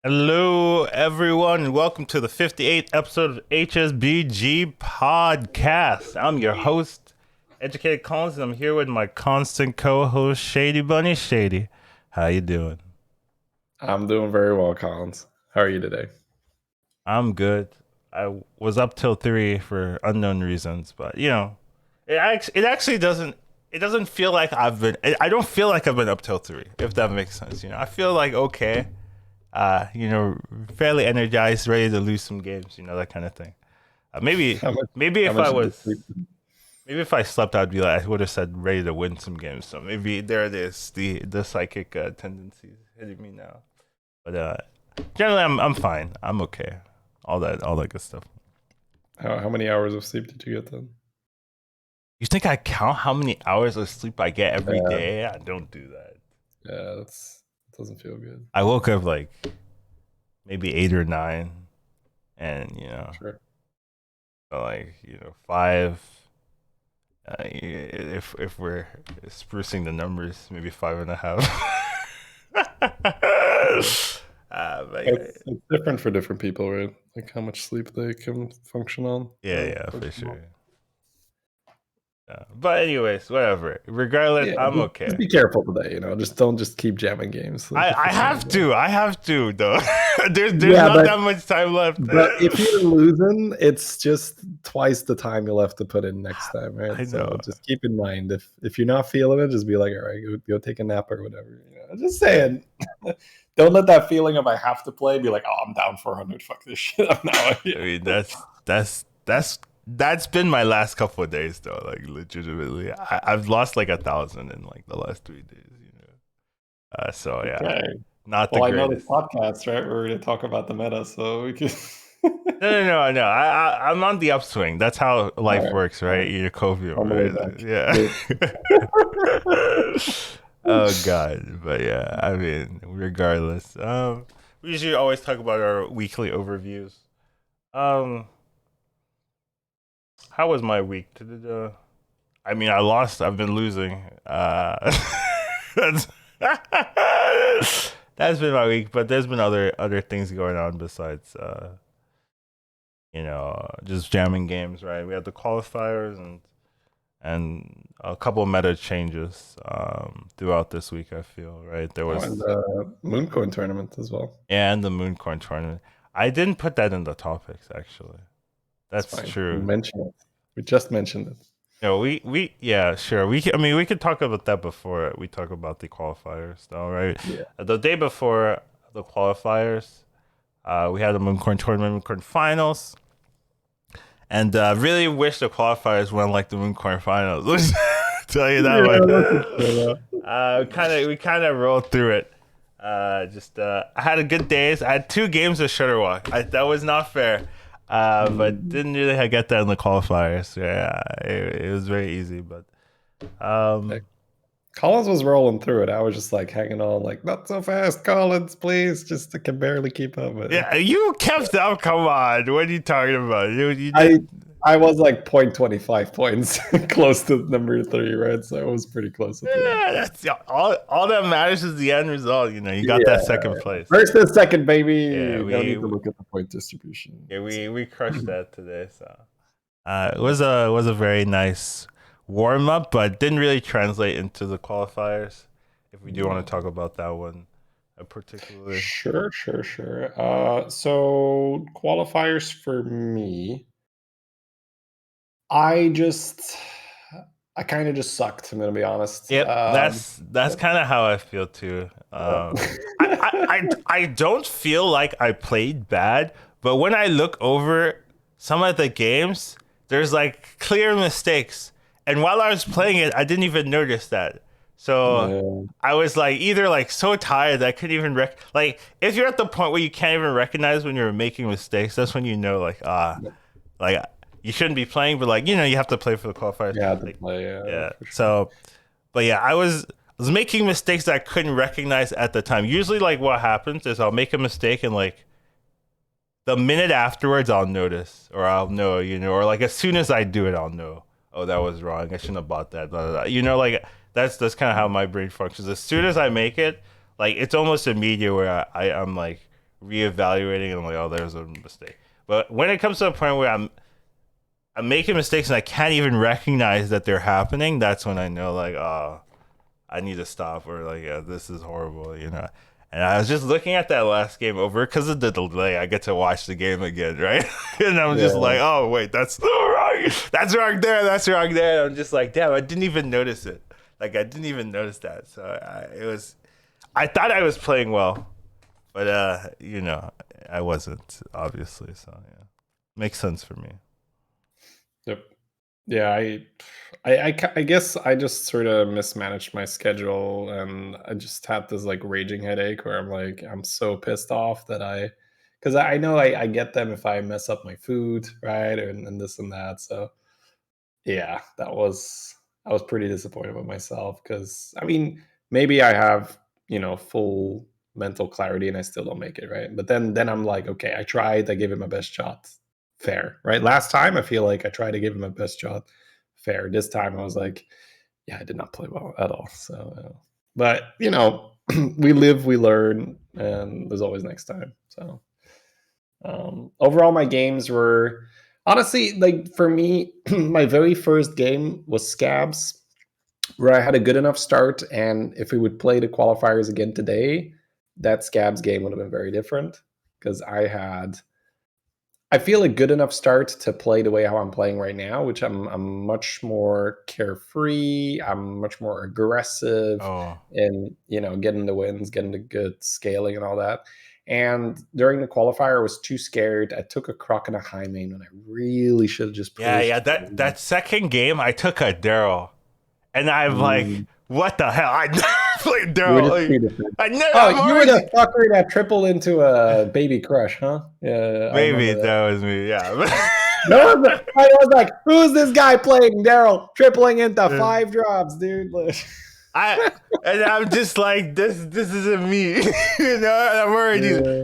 Hello, everyone, and welcome to the 58th episode of HSBG podcast. I'm your host, Educatedcollins, and I'm here with my constant co-host, Shady Bunny. Shady, how you doing? I'm doing very well, Collins. How are you today? I'm good. I was up till 3 for unknown reasons, but it actually doesn't feel like I don't feel like I've been up till 3, if that makes sense. I feel like okay. Fairly energized, ready to lose some games, that kind of thing. Maybe, How much, maybe how if I much did you was, sleep? maybe if I slept, I'd be like, I would have said ready to win some games. So maybe there it is, the psychic tendencies hitting me now. But generally, I'm fine. I'm okay. All that good stuff. How many hours of sleep did you get then? You think I count how many hours of sleep I get every Yeah, day? I don't do that. yeah, that doesn't feel good. I woke up like maybe 8 or 9, and Sure. like 5. If we're sprucing the numbers, maybe 5.5. But It's different for different people, right? Like how much sleep they can function on. yeah, for function on. sure. But anyways, whatever. Regardless, Yeah, I'm just okay. be careful today. Just don't just keep jamming games. Like I if I it's have to. I have to though. There's yeah, not that much time left. but if you're losing, it's just twice the time you'll have to put in next time, right? I So know. just keep in mind if you're not feeling it, just be like, all right, go take a nap or whatever. Just saying. Don't let that feeling of I have to play be like, oh, I'm down 400. Fuck this shit. I'm now. I mean, that's been my last couple of days though. Like legitimately, I've lost like 1,000 in like the last 3 days. So yeah, Okay. not the Well, I know this greatest. podcast, right? We're going to talk about the meta, so we can. No. I'm on the upswing. That's how All life right. works, All right? right. You're Covio, On the way right? back. Yeah. Oh God, but yeah. I mean, regardless, we usually always talk about our weekly overviews. Um, how was my week? I mean, I lost. I've been losing. That's that's been my week. But there's been other things going on besides just jamming games, right? We had the qualifiers and a couple of meta changes throughout this week. I feel right there Oh, and was the Mooncoin tournament as well. and the Mooncorn tournament. I didn't put that in the topics actually. It's That's fine. We true. mentioned it. We just mentioned it. No, we yeah, sure. I mean, we could talk about that before we talk about the qualifiers, though, right? Yeah. The day before the qualifiers, we had the Mooncorn tournament, Mooncorn finals, and really wish the qualifiers went like the Mooncorn finals. Let's tell you that Yeah, much. We kind of rolled through it. I had a good days. I had 2 games of Shutterwalk. That was not fair. But didn't really get that in the qualifiers. Yeah, it was very easy. But Like, um, Collins was rolling through it. I was just like hanging on, like, not so fast, Collins, please. Just I can barely keep up with it. yeah, you kept up. Come on, what are you talking about? You I did. I was like 0.25 points close to number 3, right? So it was pretty close at the end. Yeah, that's all that matters is the end result. You got Yeah. that second place. First and second, Yeah, baby. No we need to look at the point distribution. yeah we crushed that today. So it was a very nice warm up, but didn't really translate into the qualifiers. If we do want to talk about that one, particularly. Sure. So qualifiers for me, I just, I kind of just sucked. I'm gonna be honest. Yep, that's kind of how I feel too. I don't feel like I played bad, but when I look over some of the games, there's like clear mistakes, and while I was playing it, I didn't even notice that. So Yeah. I was like either like so tired that I couldn't even like if you're at the point where you can't even recognize when you're making mistakes, that's when you know like you shouldn't be playing, but like you have to play for the qualifiers. Yeah, to Like play. Yeah, yeah, for sure. so. But yeah, I was making mistakes that I couldn't recognize at the time. Usually, like what happens is I'll make a mistake and like the minute afterwards I'll notice or I'll know, or like as soon as I do it I'll know. Oh, that was wrong. I shouldn't have bought that. Blah, blah, blah. Like that's kind of how my brain functions. As soon as I make it, like it's almost immediate where I'm like reevaluating and I'm like, oh, there's a mistake. But when it comes to a point where I'm making mistakes and I can't even recognize that they're happening, that's when I know like, oh, I need to stop, or like, yeah, this is horrible, you know. And I was just looking at that last game over because of the delay. I get to watch the game again, right? And I'm just like, oh wait, that's wrong. That's wrong there. That's wrong there. And I'm just like, damn, I didn't even notice it. Like I didn't even notice that. So I thought I was playing well, but you know, I wasn't, obviously. So yeah, makes sense for me. Yep. Yeah, I guess I just sort of mismanaged my schedule, and I just had this like raging headache where I'm like, I'm so pissed off that because I know I get them if I mess up my food, right, and this and that. So yeah, I was pretty disappointed with myself because I mean maybe I have full mental clarity and I still don't make it right. But then I'm like, okay, I tried, I gave it my best shot, fair, right? Last time I feel like I tried to give him my best shot, fair. This time I was like, yeah, I did not play well at all. So, but we live, we learn, and there's always next time. So overall, my games were honestly like for me, my very first game was Scabs, where I had a good enough start, and if we would play the qualifiers again today, that Scabs game would have been very different because I feel a good enough start to play the way how I'm playing right now, which I'm much more carefree. I'm much more aggressive, and getting the wins, getting the good scaling and all that. And during the qualifier, I was too scared. I took a croc and a high main when I really should have just pushed. Yeah. That second game, I took a Daryl, and I'm like, what the hell? I never played Daryl. I never. You were the fucker that tripled into a baby crush, huh? Yeah, maybe that was me. Yeah. I was like, who's this guy playing Daryl tripling into 5 drops, dude? And I'm just like, this isn't me, And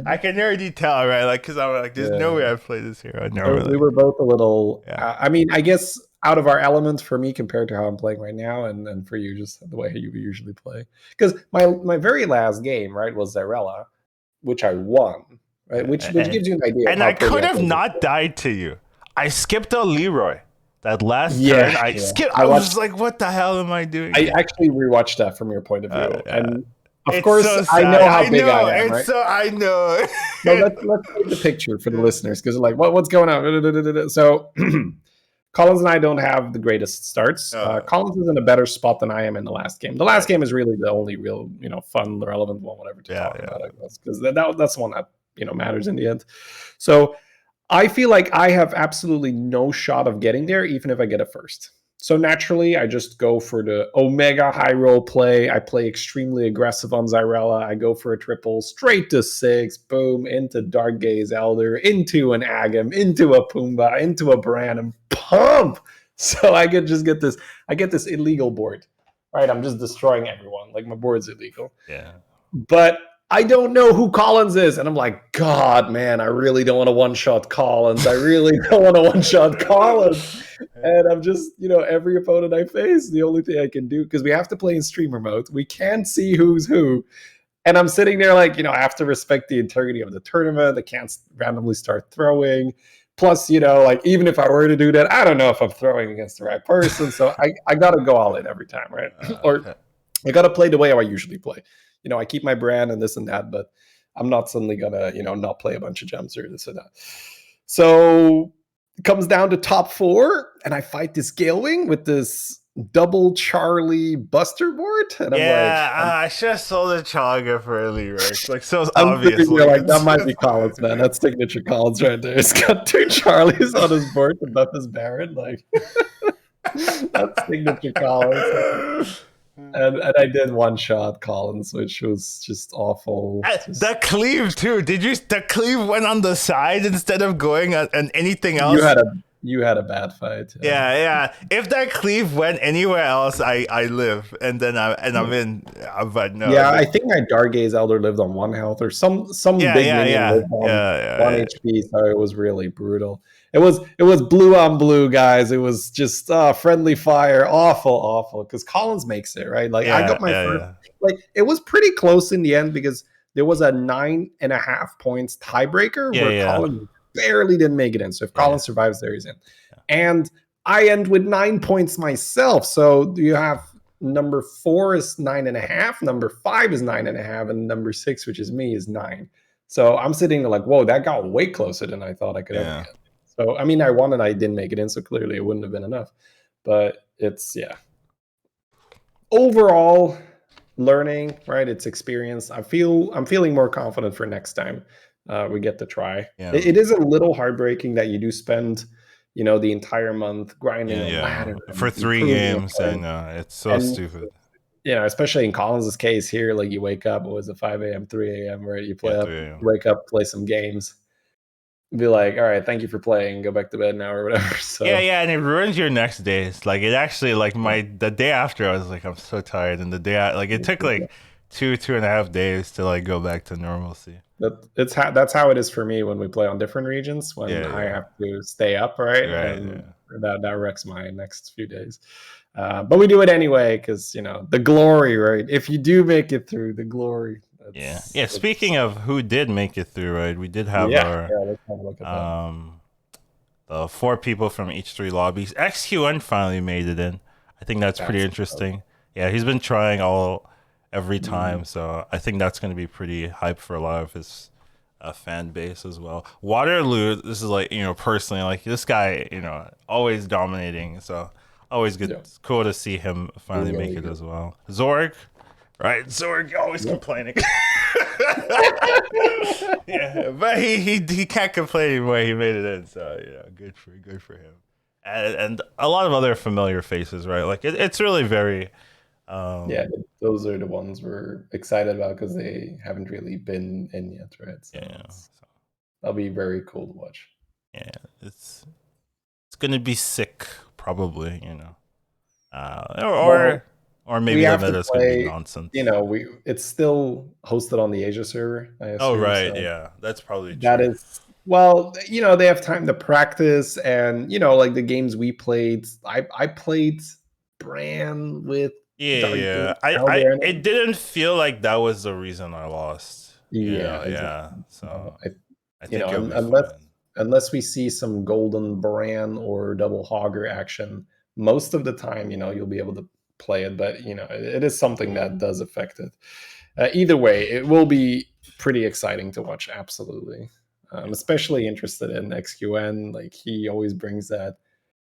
I can already tell, right? Like, because I'm like, there's no way I play this hero. We were both a little. Yeah. I mean, I guess out of our elements for me compared to how I'm playing right now, and for you, just the way you usually play. Because my very last game, right, was Zyrella, which I won, right, which gives you an idea. And I could have not died to you. I skipped a Leroy. That last turn, I skipped. I was like, what the hell am I doing? I actually rewatched that from your point of view. And of course, so I know how big I am, right? So I know. So let's paint the picture for the listeners, because like, what's going on? So Collins and I don't have the greatest starts. Collins is in a better spot than I am in the last game. The last game is really the only real, fun, relevant one, whatever to talk about, I guess, because that's the one that matters in the end. So I feel like I have absolutely no shot of getting there, even if I get it first. So naturally, I just go for the Omega high roll play. I play extremely aggressive on Zyrella. I go for a triple, straight to 6, boom, into Dark Gaze Elder, into an Agam, into a Pumbaa, into a Bran, and pump. So I could just get this. I get this illegal board, right? I'm just destroying everyone. Like, my board's illegal. Yeah. But I don't know who Collins is. And I'm like, God, man, I really don't want to one-shot Collins. I really don't want to one-shot Collins. And I'm just, every opponent I face, the only thing I can do, because we have to play in streamer mode. We can't see who's who. And I'm sitting there like, I have to respect the integrity of the tournament. I can't randomly start throwing. Plus, like, even if I were to do that, I don't know if I'm throwing against the right person. So I got to go all in every time, right? Or I got to play the way I usually play. I keep my brand and this and that, but I'm not suddenly gonna, not play a bunch of gems or this or that. So it comes down to top 4, and I fight this Galewing with this double Charlie Buster board. And I'm I should have sold a Chaga for a Leroy. It's like so obvious. Like, that might be Collins, man. That's signature Collins right there. It's got 2 Charlies on his board to buff his Baron. Like, that's signature Collins. And I did one-shot Collins, which was just awful. The cleave too. The cleave went on the side instead of going on anything else? You had a bad fight. Yeah. If that cleave went anywhere else, I live, and then I'm in. But no. Yeah, I think my Dark Gaze Elder lived on 1 health, or some big minion lived on 1 HP. So it was really brutal. It was blue on blue, guys. It was just friendly fire, awful. Because Collins makes it right. Like, I got my first. Like, it was pretty close in the end because there was a 9.5 points tiebreaker Yeah, where yeah, Collins barely didn't make it in. So if yeah. Collins survives there, he's in. And I end with 9 points myself. So you have number 4 is 9.5, number 5 is 9.5, and number 6, which is me, is 9. So I'm sitting there like, whoa, that got way closer than I thought I could ever Yeah. get. So I mean, I won and I didn't make it in, so clearly it wouldn't have been enough. But it's overall learning, right? It's experience. I'm feeling more confident for next time we get to try. Yeah. It is a little heartbreaking that you do spend, the entire month grinding on ladder for and 3 improving, games. I know it's so and stupid. especially in Collins's case here, like you wake up, what was it, 5 a.m., 3 a.m., right? You play Yeah, up, 3 a.m. wake up, play some games, be like, all right, thank you for playing, go back to bed now or whatever. So Yeah, and it ruins your next days. Like it actually, like the day after, I was like, I'm so tired, and the day like it took like 2.5 days to like go back to normalcy. That's how it is for me when we play on different regions, when I Yeah, have to stay up, right? right. And Yeah. that wrecks my next few days. But we do it anyway because the glory, right? If you do make it through, the glory. Yeah. Speaking of who did make it through, right? We did have our Let's have a look at that. the 4 people from each 3 lobbies. XQN finally made it in. I think that's pretty interesting. Yeah, he's been trying every time, so I think that's going to be pretty hype for a lot of his fan base as well. Waterloo, this is like, personally, like this guy, always dominating, so always good. Yeah. It's cool to see him finally Really make it good. as well. Zorg, right? Zorg always complaining. Yeah, but he can't complain anymore. He made it in, so good for him. And a lot of other familiar faces, right? Like it's really very. Those are the ones we're excited about because they haven't really been in yet, right? So that'll be very cool to watch. Yeah, it's gonna be sick, probably. Or maybe the meta's gonna be nonsense. It's still hosted on the Asia server, I assume. Oh right, so yeah, that's probably true. that is well, they have time to practice, and like the games we played. I played Bran with Yeah. It didn't feel like that was the reason I lost. Exactly. So I think it'll be unless fine. unless we see some golden Bran or double Hogger action, most of the time, you'll be able to play it. But it is something that does affect it. Either way, it will be pretty exciting to watch. Absolutely, especially interested in XQN. Like he always brings that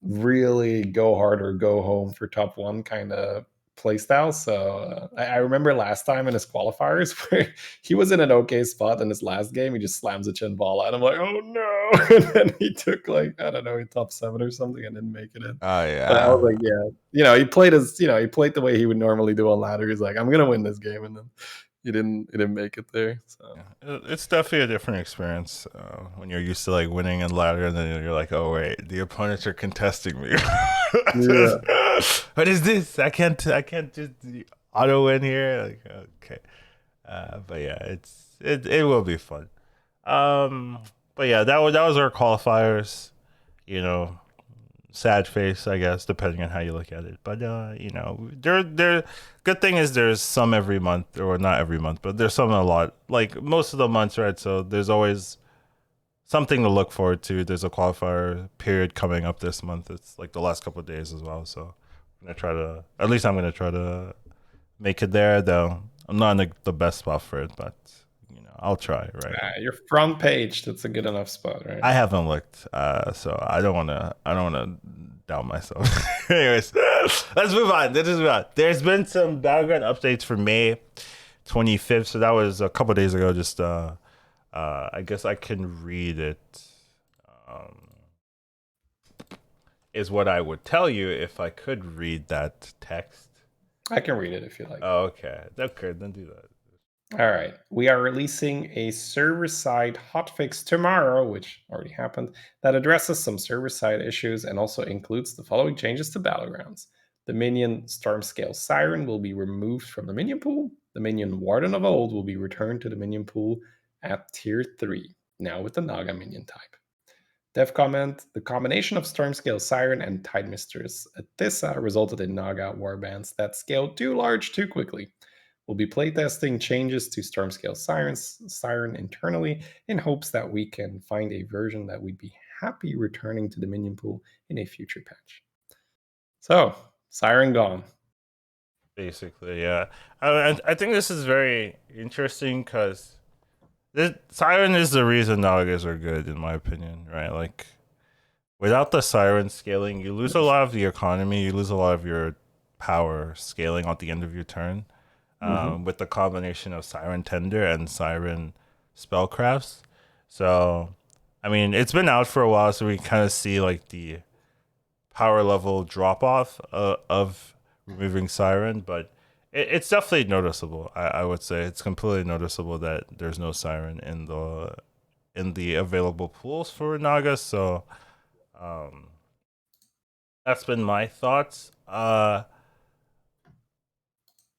really go hard or go home for top 1 kind of playstyle. So I remember last time in his qualifiers where he was in an okay spot in his last game, he just slams a chin ball out. I'm like, oh no! And then he took like, I don't know, he top 7 or something and didn't make it in. Oh But I was yeah. like, he played he played the way he would normally do on ladder. He's like, I'm gonna win this game, and then he didn't make it there. So it's definitely a different experience when you're used to like winning in ladder, and then you're like, oh wait, the opponents are contesting me. What is this? I can't just auto win here. Like okay, but yeah, it will be fun. But yeah, that was our qualifiers. Sad face, I guess, depending on how you look at it. But there. Good thing is there's some every month, or not every month, but there's some a lot. Like most of the months, right? So there's always something to look forward to. There's a qualifier period coming up this month. It's like the last couple of days as well. So I'm gonna try to make it there. Though I'm not in the best spot for it, but I'll try. Right. your front page, that's a good enough spot, right? I haven't looked, so I don't wanna doubt myself. Anyways, let's move on. There's been some Battleground updates for May 25th, so that was a couple days ago. Just I guess I can read it. Is what I would tell you if I could read that text. I can read it if you like. Oh, okay. Then do that. All right. We are releasing a server-side hotfix tomorrow, which already happened, that addresses some server-side issues and also includes the following changes to Battlegrounds. The minion Stormscale Siren will be removed from the minion pool. The minion Warden of Old will be returned to the minion pool at Tier 3, now with the Naga minion type. Dev comment, the combination of Stormscale Siren and Tide Mistress Athissa resulted in Naga warbands that scaled too large too quickly. We'll be playtesting changes to Stormscale Siren internally in hopes that we can find a version that we'd be happy returning to the minion pool in a future patch. So, Siren gone. Basically, yeah. I think this is very interesting because Siren is the reason Nagas are good, in my opinion, right? Like, without the Siren scaling, you lose a lot of the economy, you lose a lot of your power scaling at the end of your turn. With the combination of Siren Tender and Siren Spellcrafts. So, I mean, it's been out for a while, so we kind of see like the power level drop off of removing Siren, but it's definitely noticeable. I would say it's completely noticeable that there's no Siren in the available pools for Naga. So, that's been my thoughts.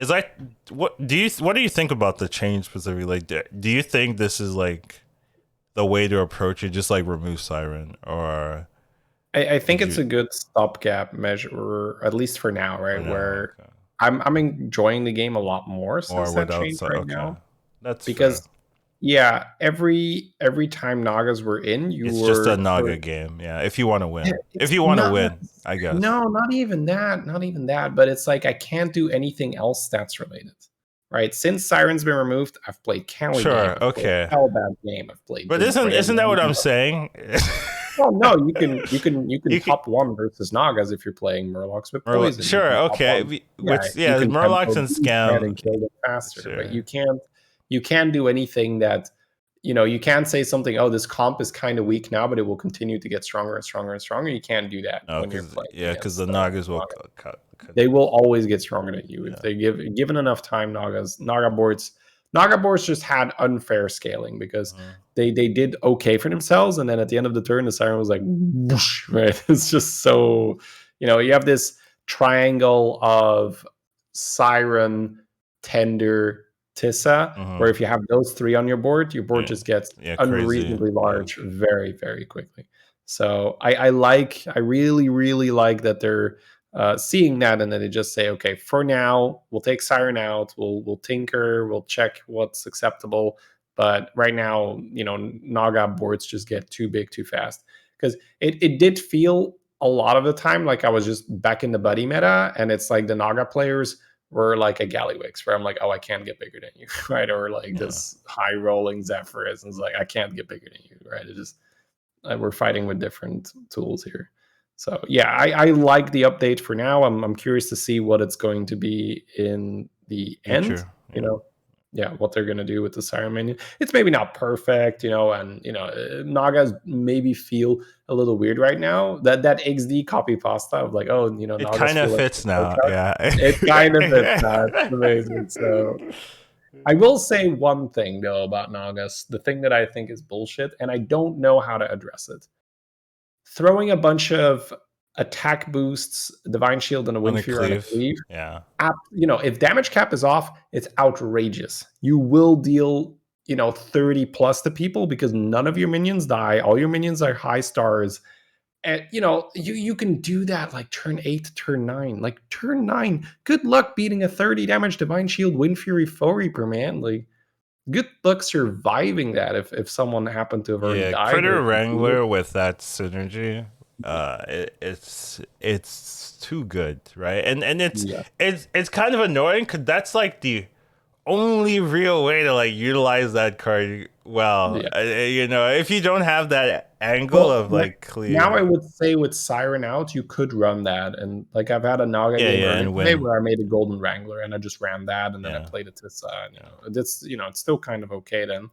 Is like what do you think about the change specifically? Like, do you think this is like the way to approach it? Just like remove Siren, or I think it's a good stopgap measure, at least for now, right? Where okay. I'm enjoying the game a lot more since that change now. That's because fair. Yeah, every time Nagas were in, It's just a Naga game. Yeah, if you want to win. If you want to win, I guess. No, not even that. Not even that. But it's like I can't do anything else stats related. Right? Since Siren's been removed, I've played County game. I've Okay. played Hellbound game. I've played. But isn't that what I'm saying? Well, no, you can top one versus Nagas if you're playing Murlocs with poison. Sure, okay. Murlocs and Scam and kill them faster, sure. But you can't do anything that you can't say something. Oh, this comp is kind of weak now, but it will continue to get stronger and stronger and stronger. You can't do that when you're playing. Yeah, because the Nagas will cut. They will always get stronger than you if they given enough time. Naga boards just had unfair scaling because they did okay for themselves, and then at the end of the turn, the Siren was like, whoosh, right? It's just so you have this triangle of Siren, Tender, Tissa, where if you have those three on your board just gets unreasonably large very, very quickly. So I really, really like that they're seeing that, and then they just say, okay, for now, we'll take Siren out, we'll tinker, we'll check what's acceptable, but right now, Naga boards just get too big too fast. Because it did feel a lot of the time like I was just back in the buddy meta, and it's like the Naga players were like a Gallywix, where I'm like, oh, I can't get bigger than you, right? Or like this high rolling Zephyrus, and it's like, I can't get bigger than you, right? It just we're fighting with different tools here. So yeah, I like the update for now. I'm curious to see what it's going to be in the end. What they're going to do with the Siren minion. It's maybe not perfect, and Nagas maybe feel a little weird right now. That XD copy pasta of like, oh, it kind of fits now. Yeah, it kind of fits now. It's amazing. So I will say one thing though about Nagas, the thing that I think is bullshit, and I don't know how to address it. Throwing a bunch of attack boosts, Divine Shield, and a Wind Fury on a cleave. Yeah. If damage cap is off, it's outrageous. You will deal, 30 plus to people because none of your minions die. All your minions are high stars. And you can do that like turn 8 to turn 9. Like turn 9, good luck beating a 30 damage Divine Shield Wind Fury Foe Reaper, man. Like good luck surviving that if someone happened to have already died. Critter Wrangler with that synergy, it's too good, right? And it's kind of annoying because that's like the only real way to like utilize that card well. If you don't have that angle of like clear. Now I would say with Siren out, you could run that, and like I've had a Naga game where I made a Golden Wrangler and I just ran that, and then I played a Tissa. And, it's still kind of okay then.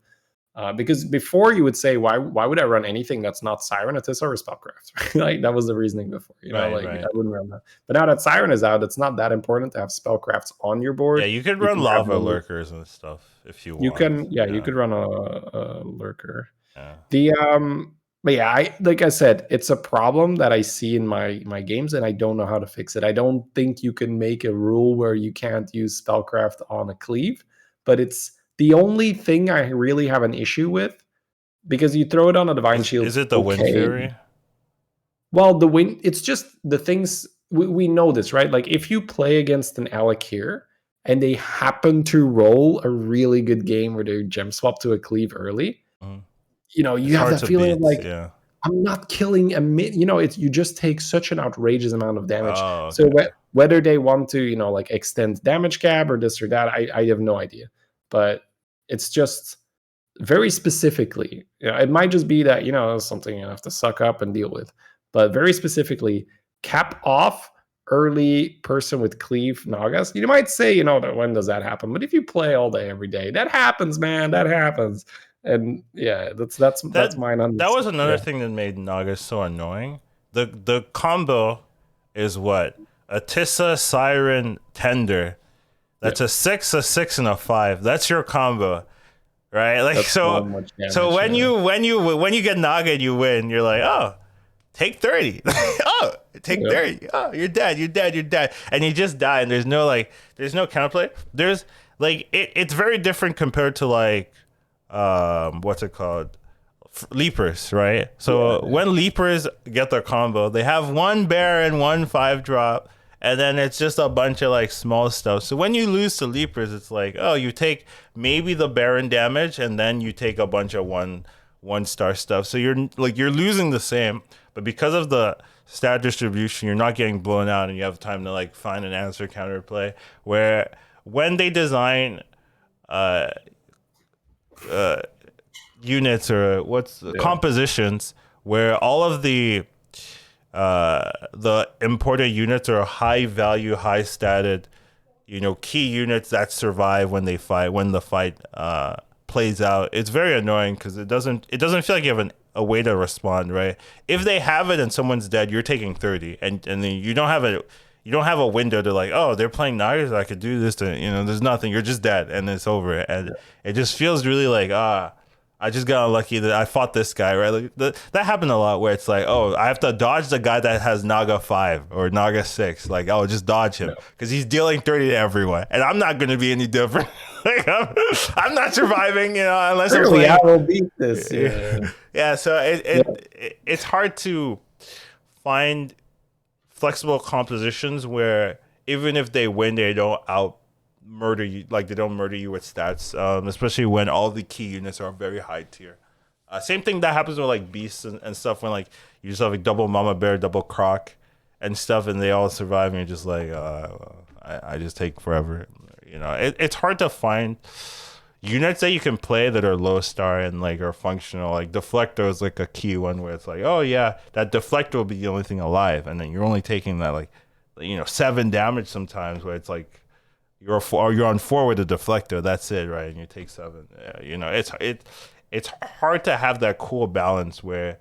Because before you would say, why would I run anything that's not Siren, a Tissa, or Spellcraft? Like that was the reasoning before. I wouldn't run that. But now that Siren is out, it's not that important to have Spellcrafts on your board. Yeah, you could run Lava Lurkers and stuff if you want. You could run a Lurker. But yeah, like I said, it's a problem that I see in my games, and I don't know how to fix it. I don't think you can make a rule where you can't use Spellcraft on a cleave, but it's the only thing I really have an issue with, because you throw it on a Divine Shield. Is it the Wind Fury? Well, the wind. It's just the things we know this, right? Like if you play against an Alakir and they happen to roll a really good game where they gem swap to a cleave early, you know, It's you have hard that to feeling of beat. like, Yeah. I'm not killing you know, it's, you just take such an outrageous amount of damage. Oh, So okay. whether they want to, you know, like extend damage cap or this or that, I have no idea. But it's just very specifically, you know, it might just be that, you know, something you have to suck up and deal with. But very specifically, cap off early person with cleave Nagas. You might say, you know, that when does that happen? But if you play all day every day, that happens, man. That happens. And yeah, that's That mine. that was another Yeah. thing that made Naga so annoying. The combo is what? A Tissa, Siren, Tender. That's Yeah. a 6, a 6, and a 5. That's your combo. Right? Like That's so much so damage. when you get Naga and you win, you're like, oh, take 30. Oh, take Yeah. 30. Oh, you're dead, you're dead, you're dead. And you just die, and there's no counterplay. There's like it's very different compared to like what's it called? Leapers, right? So when Leapers get their combo, they have one bear and one 5-drop, and then it's just a bunch of like small stuff. So when you lose to Leapers, it's like, oh, you take maybe the Baron damage, and then you take a bunch of one star stuff. So you're losing the same, but because of the stat distribution, you're not getting blown out, and you have time to like find an answer counterplay. Where when they design units or compositions where all of the imported units are high value, high statted, you know, key units that survive when the fight plays out. It's very annoying because it doesn't feel like you have a way to respond, right? If they have it and someone's dead, you're taking 30, and then you don't have a window to like, oh, they're playing Niners, I could do this to, you know, there's nothing. You're just dead, and it's over. And it just feels really like, I just got unlucky that I fought this guy, right? Like that happened a lot where it's like, oh, I have to dodge the guy that has Naga 5 or Naga 6. Like, oh, just dodge him because he's dealing 30 to everyone, and I'm not going to be any different. Like, I'm not surviving, you know, unless I'm playing. I will beat this. Yeah, so it's hard to find flexible compositions where even if they win, they don't out murder you, like they don't murder you with stats, especially when all the key units are very high tier. Same thing that happens with like beasts and stuff, when like you just have like double mama bear, double croc and stuff, and they all survive, and you're just like, I just take forever. You know, it's hard to find units that you can play that are low star and like are functional. Like deflector is like a key one where it's like, oh yeah, that deflector will be the only thing alive, and then you're only taking that like, you know, 7 damage sometimes, where it's like you're on 4 with a deflector. That's it, right? And you take 7. You know, it's hard to have that cool balance where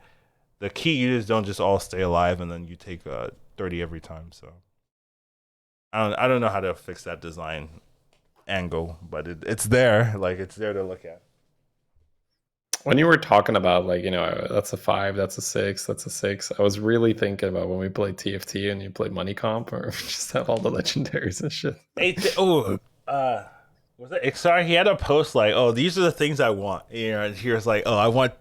the key units don't just all stay alive and then you take 30 every time. So I don't know how to fix that design angle, but it's there. Like, it's there to look at. When you were talking about, like, you know, that's a 5, that's a 6, that's a 6, I was really thinking about when we played TFT and you played money comp, or just have all the legendaries and shit. Was it Ixar? He had a post like, oh, these are the things I want. You know, and he was like, oh, I want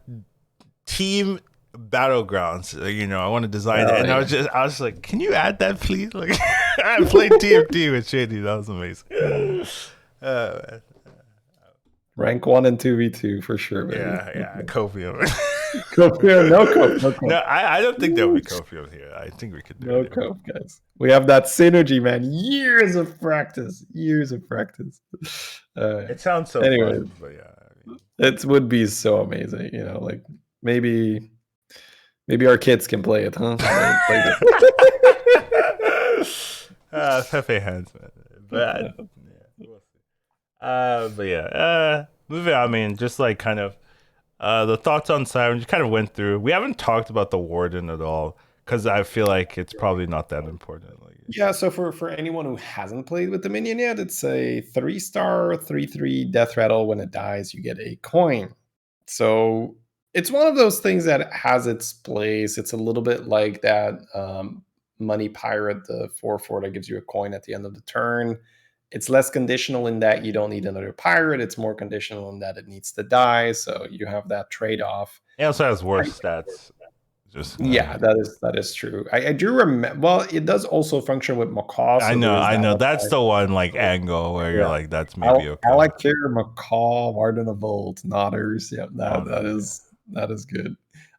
team battlegrounds. You know, I want to design it. And I was like, can you add that, please? Like, I played TFT with Shady. That was amazing. Rank 1 and 2v2 for sure, baby. Yeah, Copium. Copium, no Cope. No, I don't think there'll be Copium here. I think we could do no it. No Cope, guys. We have that synergy, man. Years of practice. It sounds so fun, but yeah. I mean, it would be so amazing, you know, like maybe our kids can play it, huh? Pepe hands, man. But but yeah, moving on. I mean, just like kind of the thoughts on Siren, just kind of went through. We haven't talked about the Warden at all because I feel like it's probably not that important. Like, yeah, so for anyone who hasn't played with the minion yet, it's a 3-star 3/3 death rattle. When it dies, you get a coin. So it's one of those things that has its place. It's a little bit like that money pirate, the 4/4 that gives you a coin at the end of the turn. It's less conditional in that you don't need another pirate. It's more conditional in that it needs to die. So you have that trade-off. It also has worse stats Just Yeah, that is true. I do remember. Well, it does also function with macaw, so there is I that know. one. That's the one like angle where you're Yeah, like, that's maybe I okay. like here macaw, Warden of Volt, Nodders. Yeah, Oh, that is good.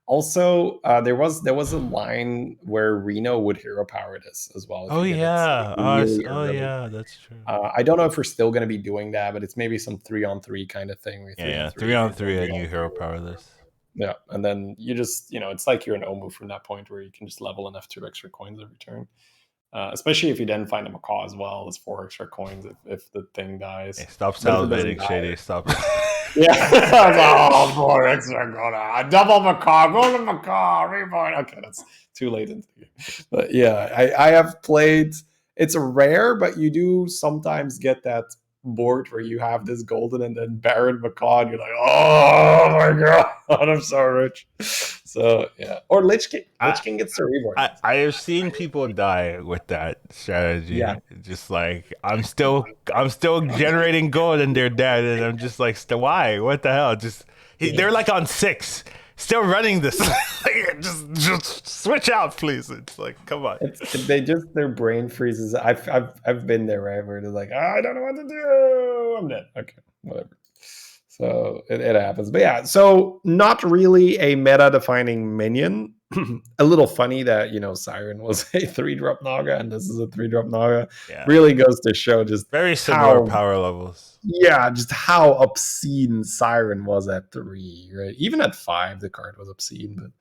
Also, there was a line where Reno would hero power this as well if oh you get it like yeah. really Oh early. yeah. That's true. I don't know if we're still going to be doing that, but it's maybe some 3-on-3 kind of thing. Where Yeah, three on yeah. three, Three on you're doing three, three and on you three. hero power this. Yeah, and then you just it's like you're an Omu from that point where you can just level enough 2 extra coins every turn. Especially if you then find a macaw as well, as 4 extra coins if the thing dies. Hey, stop But if it doesn't salivating, die, Shady. Stop. yeah, oh, 4 extra go double macaw, golden macaw, reborn. Okay, that's too late into the game. But yeah, I have played. It's rare, but you do sometimes get that board where you have this golden and then Baron macaw, and you're like, oh my god, I'm so rich. So yeah, or Lich King. I, Lich King gets the reborn. I have seen people die with that strategy. Yeah, Just like I'm still generating gold and they're dead, and I'm just like, why? What the hell? They're like on 6, still running this. Like, just switch out, please. It's like, come on. they just their brain freezes. I've been there, right, where they're like, I don't know what to do. I'm dead. Okay, whatever. So it happens. But yeah, so not really a meta-defining minion. A little funny that Siren was a 3-drop Naga and this is a 3-drop Naga. Yeah, Really goes to show just very similar how power levels. just how obscene Siren was at 3, right? Even at 5, the card was obscene, but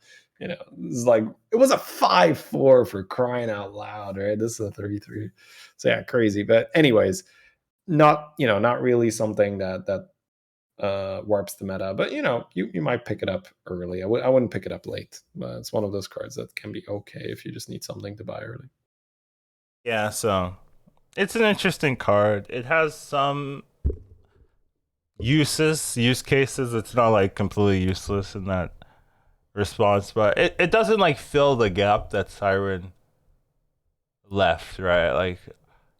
it's like it was a 5/4 for crying out loud, right? This is a 33. So yeah, crazy. But anyways, not really something that warps the meta, but you might pick it up early. I wouldn't pick it up late, but it's one of those cards that can be okay if you just need something to buy early. Yeah, so it's an interesting card. It has some use cases. It's not like completely useless in that response, but it doesn't like fill the gap that Siren left, right? Like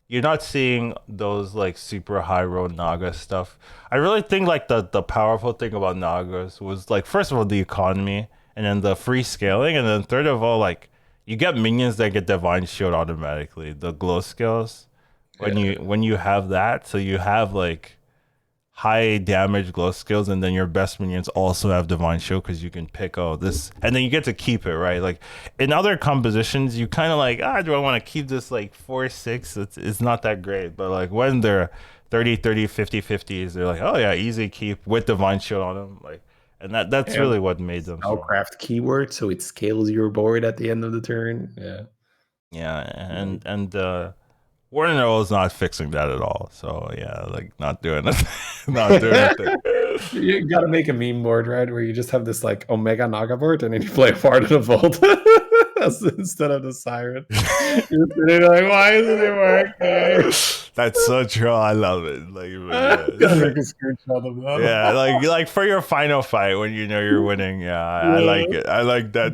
you're not seeing those like super high road Naga stuff. I really think like the powerful thing about Nagas was like, first of all, the economy, and then the free scaling, and then third of all, like you get minions that get Divine Shield automatically, the glow skills. When you have that, so you have like high damage glow skills, and then your best minions also have Divine Shield because you can pick this, and then you get to keep it, right? Like in other compositions, you kind of like, do I want to keep this like 4/6? It's not that great, but like when they're 30/30, 50/50s, they're like, oh yeah, easy keep with Divine Shield on them, like, and that's really what made them strong. Spellcraft keyword, so it scales your board at the end of the turn. Yeah, and Warden is not fixing that at all. So yeah, like not doing it, not doing it. You gotta make a meme board, right? Where you just have this like Omega Naga board, and then you play Warden of Volt instead of the Siren. You're sitting like, why isn't it working? That's so true. I love it. Like, Gotta make a screenshot of that. yeah, like for your final fight when you know you're winning. Yeah, I like it. I like that.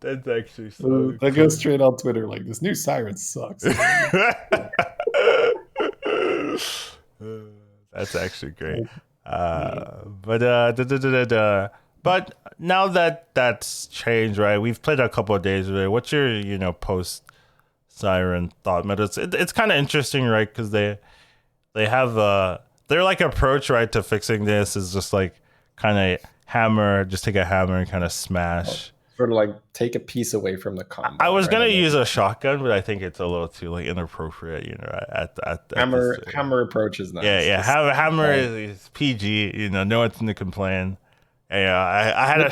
That's actually so that goes straight on Twitter. Like, this new Siren sucks. That's actually great. But now that that's changed, right? We've played a couple of days, right? What's your post Siren thought meta? It's kind of interesting, right? Because they have their like approach, right, to fixing this is just like kind of just take a hammer and kind of smash. Sort of like take a piece away from the combo. I was gonna use a shotgun, but I think it's a little too like inappropriate, at hammer approach is nice. Yeah. Hammer is PG, no one's gonna complain. Yeah, I had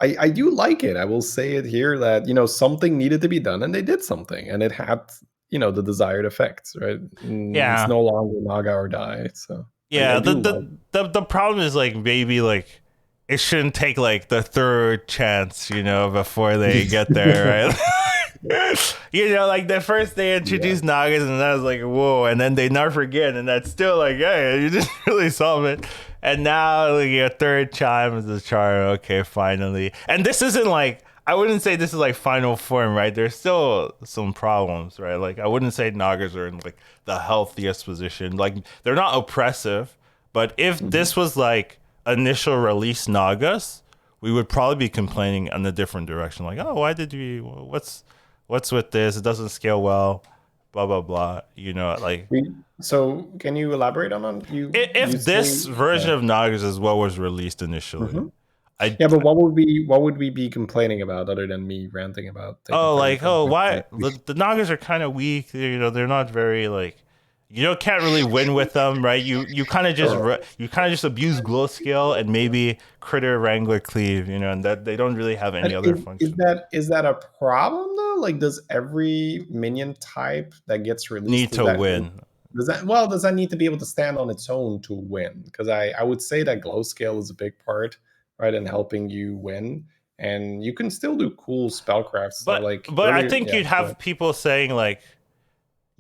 I do like it. I will say it here that something needed to be done, and they did something, and it had the desired effects, right? Yeah, it's no longer Naga or die. So yeah, the problem is like maybe like it shouldn't take like the third chance, before they get there, right? Like the first they introduced Nagas, and that was like, whoa, and then they never forget, and that's still like, hey, you didn't really solve it. And now like your third chime is the charm. Okay, finally. And this isn't like, I wouldn't say this is like final form, right? There's still some problems, right? Like I wouldn't say Nagas are in like the healthiest position. Like they're not oppressive, but if this was like initial release Nagas, we would probably be complaining in a different direction. Like, oh, why did we? What's with this? It doesn't scale well. Blah blah blah. Like So can you elaborate on you if this say? version of Nagas is what was released initially, Mhm. I Yeah, but what would we be complaining about other than me ranting about taking oh 30 like from oh my why point? the Nagas are kind of weak. They're not very like can't really win with them, right? You kind of just Sure. abuse glow scale and maybe critter wrangler cleave, and that they don't really have But any other is function. that a problem though? Like, does every minion type that gets released Need to win. does that need to be able to stand on its own to win? Because I would say that glow scale is a big part, right, in helping you win, and you can still do cool spellcrafts. So But like I earlier, think yeah, you'd go ahead. have people saying like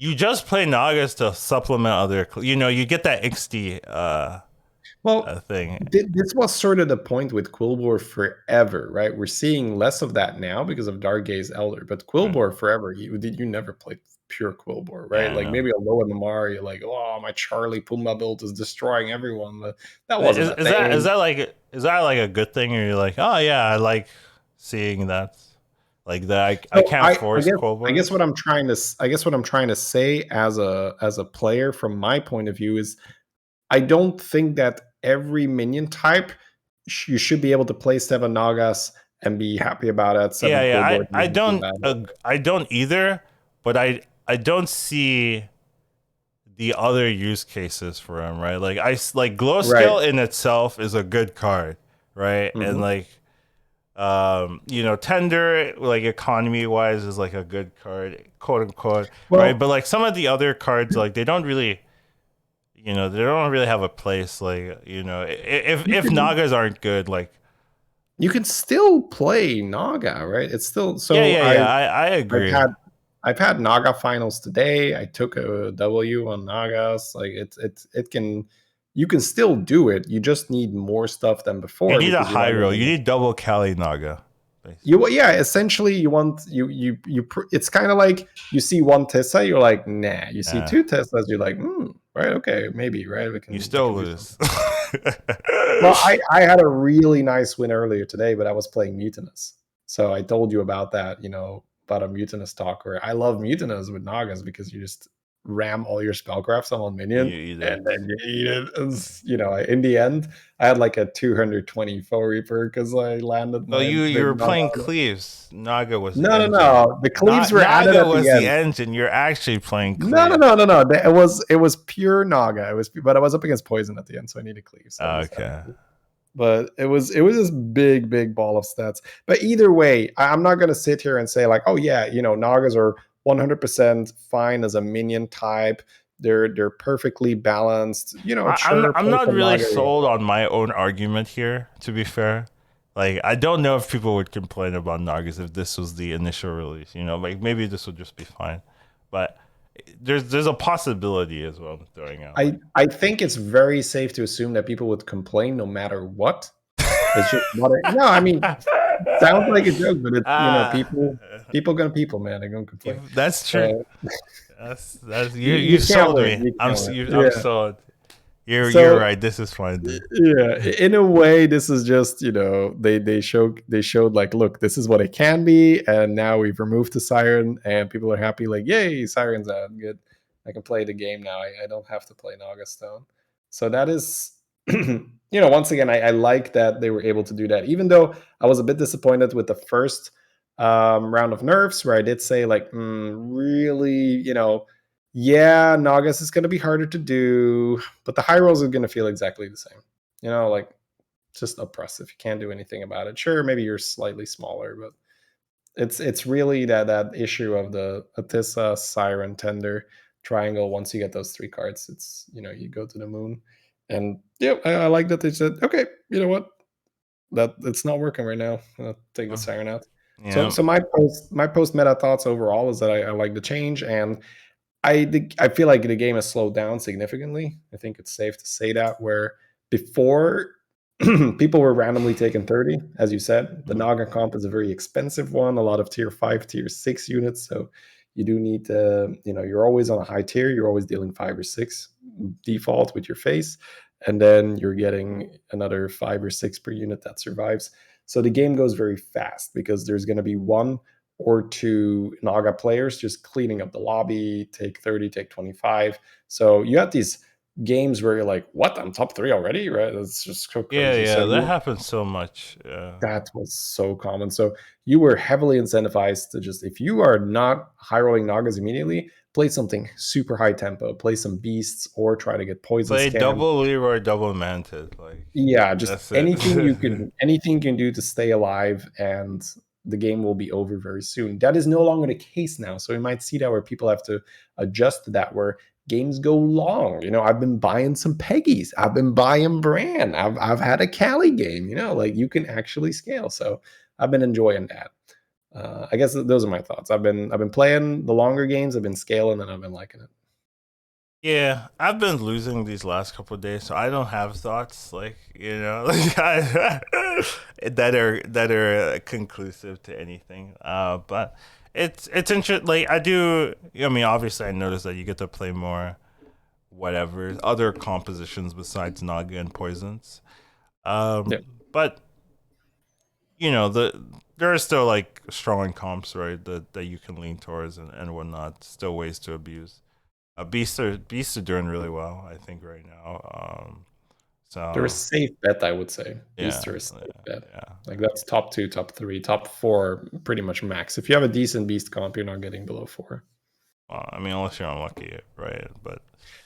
you just play Nagas to supplement other, you get that XD Well, thing. this was sort of the point with Quillbore forever, right? We're seeing less of that now because of Darkgaze Elder, but Mm. Quillbore forever, you never played pure Quillbore, right? Yeah, I Like know. maybe a low in the Mar, you're like, oh, my Charlie Puma build is destroying everyone, but that wasn't Is a is that is thing. that like is that like a good thing, or you're like, oh yeah, I like seeing that, like that I So can't I force guess I Quobar. guess what I'm trying to I guess what I'm trying to say as a player from my point of view is I don't think that every minion type you should be able to play 7 Nagas and be happy about it. Yeah, 7 yeah. Quillboard and be happy about it. I don't either, but I don't see the other use cases for him, right? Like like glow Right. skill in itself is a good card, right? And Mhm. like tender like economy wise is like a good card, quote unquote, right? Well, But like some of the other cards, like they don't really have a place. Like you if can Nagas aren't good, like you can still play Naga, right? It's still yeah, so yeah, yeah. I I've agree. had I've had Naga finals today. I took a W on Nagas. Like it can you can still do it. You just need more stuff than You before need a because you're high not roll. You getting need double Kali Naga, you basically. yeah, essentially you want it's kind of like you see one Tessa, you're like, nah. You see Yeah, two Tessas, you're like, right, okay, maybe, right? We you can we still can do lose. something. Well, I had a really nice win earlier today, but I was playing Mutinous. So I told you about that, about a Mutinous talk where I love Mutinous with Nagas because you just ram all your spellcrafts on one You minion eat and it. then you eat it. In the end, I had like a 220 foe reaper because I landed No, my you big were Naga playing on it. cleaves. Naga was the No, no, engine. no. The cleaves were added Naga at the was the end. engine. You're actually playing No, no, cleave. no, no, no. It was pure Naga. But I was up against poison at the end, so I needed cleaves. So I just added Okay. cleaves. But it was this big, big ball of stats. But either way, I'm not gonna sit here and say like, oh yeah, Nagas are 100% fine as a minion type. They're perfectly balanced. Sure, I'm play not some really Naga. sold on my own argument here, to be fair. Like, I don't know if people would complain about Nagas if this was the initial release. Like maybe this would just be fine. But there's a possibility as well I'm throwing out. Like, I think it's very safe to assume that people would complain no matter what. It's just not no, I mean, sounds like a joke, but it's ah, people gonna people, man. They're gonna complain. that's true. So That's you you can't sold win. me. You can't win. I'm Yeah. sold. You're So right. This is fine then. yeah, in a way, this is just they showed like, look, this is what it can be, and now we've removed the siren, and people are happy. Like, yay, siren's out, good. I can play the game now. I don't have to play Naugastone. So that is, once again, I like that they were able to do that. Even though I was a bit disappointed with the first round of nerfs, where I did say like, really, yeah, Nagas is going to be harder to do, but the high rolls are going to feel exactly the same. Like just oppressive. You can't do anything about it. Sure, maybe you're slightly smaller, but it's really that issue of the Atissa, Siren, Tender triangle. Once you get those 3 cards, it's you go to the moon, and yeah, I like that they said, okay, you know what, that it's not working right now. I'll take the Siren out. So Yeah. so my post meta thoughts overall is that I like the change, and I feel like the game has slowed down significantly. I think it's safe to say that. Where before people were randomly taking 30, as you said, the Mhm. Naga comp is a very expensive one. A lot of tier 5, tier 6 units, so you do need to. You're always on a high tier. You're always dealing 5 or 6 default with your face, and then you're getting another 5 or 6 per unit that survives. So the game goes very fast because there's going to be 1 or 2 Naga players just cleaning up the lobby, take 30, take 25. So you have these games where you're like, what? I'm top 3 already, right? That's just so crazy. Yeah, So that happens so much. that was so common. So you were heavily incentivized to just, if you are not high rolling Nagas immediately, play something super high tempo, play some beasts, or try to get poison Play scam. double Leroy, double Manted. Like, Yeah, just that's it. anything you can do to stay alive, and the game will be over very soon. That is no longer the case now. So we might see that where people have to adjust to that, where games go long. I've been buying some Peggies. I've been buying Bran. I've had a Cali game. Like you can actually scale. So I've been enjoying that. I guess those are my thoughts. I've been playing the longer games. I've been scaling, and I've been liking it. Yeah, I've been losing these last couple of days, so I don't have thoughts like that are conclusive to anything. But it's interesting. Like I do. I mean, obviously, I noticed that you get to play more, whatever other compositions besides Naga and Poisons. Yeah. But there are still like strong comps, right? That you can lean towards and whatnot. Still ways to abuse. Beasts are doing really well, I think, right now. They're a So safe bet, I would say. yeah, Beasts are a safe bet. yeah. Like that's top 2, top 3, top 4, pretty much max. If you have a decent beast comp, you're not getting below 4. Well, I mean, unless you're unlucky, right? But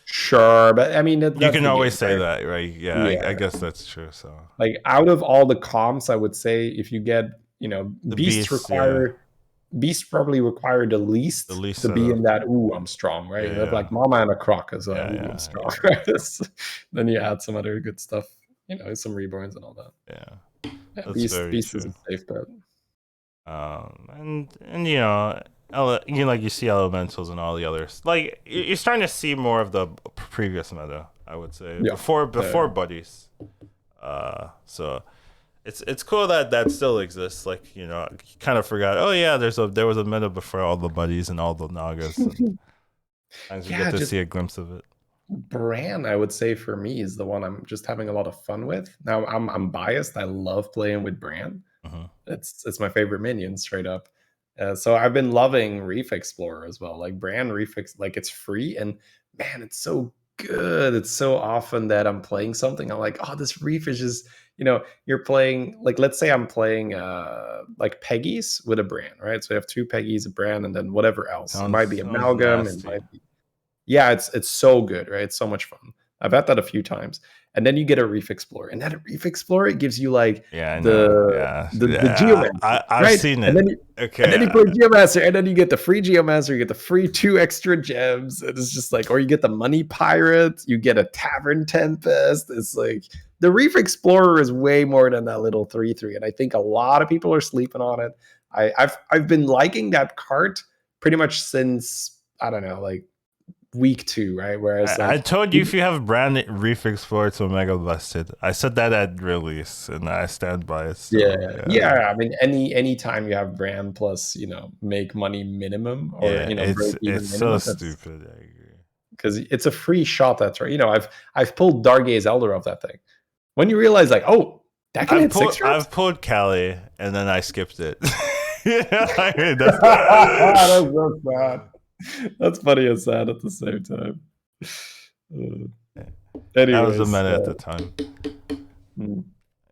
Sure, but I mean you that's can the always game, say right? that, right? Yeah, Yeah. I guess that's true. So Like out of all the comps, I would say if you get, the beasts yeah, probably require the the least least to set be of in that. Ooh, I'm strong, right? You have yeah, like Mama and a Croc as a. Ooh, I'm yeah, strong. Right? Then you add some other good stuff, some reborns and all that. yeah. Yeah, That's beast very beast is a true. safe bet. And like you see elementals and all the others. Like you're starting to see more of the previous meta, I would say, Yeah. before buddies. So it's cool that still exists. Like you kind of forgot. Oh yeah, there was a meta before all the buddies and all the Nagas. And sometimes you get Yeah, to just see a glimpse of it. Bran, I would say for me is the one I'm just having a lot of fun with. Now I'm biased. I love playing with Bran. Uh-huh. It's my favorite minion, straight up. So I've been loving Reef Explorer as well. Like Bran like it's free, and man, it's so good. It's so often that I'm playing something, I'm like, oh, this Reef is just, you're playing, like, let's say I'm playing like Peggies with a Bran, right? So I have 2 Peggies, a Bran, and then whatever else. It might be Sounds Amalgam, it nasty. might be, yeah, it's so good, right? It's so much fun. I've had that a few times. And then you get a Reef Explorer. And that Reef Explorer, it gives you like Yeah, I the know. Yeah, the yeah. Geomancer, I've right? seen And it. then you and Okay. then you play Geomancer, and then you get the free Geomancer, you get the free 2 extra gems. And it's just like, or you get the Money Pirate, you get a Tavern Tempest. It's like the Reef Explorer is way more than that little 3/3. And I think a lot of people are sleeping on it. I've been liking that cart pretty much since, I don't know, like week 2, right? Whereas I like told you if you have brand Reef Explorer, it's Omega busted. I said that at release, and I stand by it yeah, still. Yeah, yeah. I mean, any time you have brand plus, make money minimum, or yeah. break even It's so minimum, that's stupid. I agree. because it's a free shot. That's right. I've pulled Dargaze Elder off that thing. When you realize, like, oh, that can hit 6 drops. I've pulled Cali, and then I skipped it. Yeah, I mean, that's That's so sad. That's funny and sad at the same time. that was the Anyways, meta at the time. mm.